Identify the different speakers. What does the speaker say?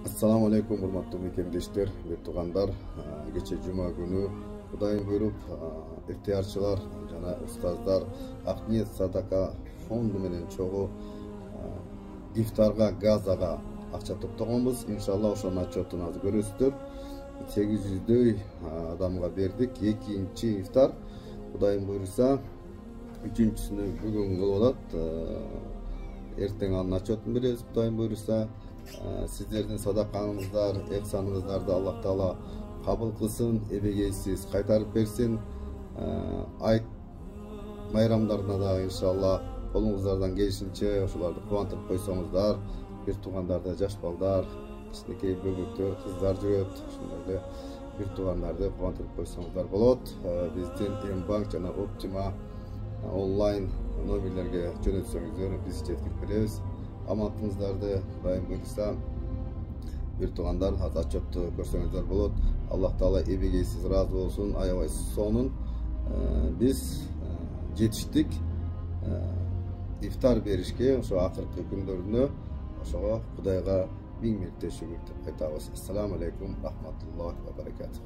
Speaker 1: Assalamu alaikum урматтуу мекемдештер, туугандар. Кече жума күнү Кудайым буйруп, ыктыярчылар жана устаздар Ак ниет садака фонду менен чогуу ифтарга, газага акча топтогонбуз. Иншалла ошонун отчетун азыр көрөсүздөр. 800дөй адамга бердик. Экинчи ифтар Кудайым буйруса, үчүнчүсүнү бүгүн кылып алат. Эртең анын отчетун беребиз Кудайым буйруса. Sizlerden sadakаңыздар, ehsanыңыздарды Аллах Таала кабыл кылсын, эбегейсиз кайтарып берсин. Айт майрамдарына да иншалла колуңуздардан келишинче ошолорду кубантырып койсоңуздар. Бир туугандарды, жаш балдар, кичинекей бөбөктөр, кыздар жүрөт. Ошондой эле бир туугандарды кубантырып койсоңуздар болот. Биздин М-банк жана Оптима онлайн номерлерге жөнөтсөңүздөр биз жеткирип беребиз. Амандыңыздарды Кудайым буйруса бир туугандар отчетту көрсөңүздөр болот. Аллах Таала эбегейсиз ыраазы болсун, аябай сонун. Биз жетиштик ифтар беришке, ошо акыркы күндөрүнө ошого Кудайга 1000 мирте шүгүр деп айтабыз. Ассаламу алейкум рахматуллахи ва баракатух.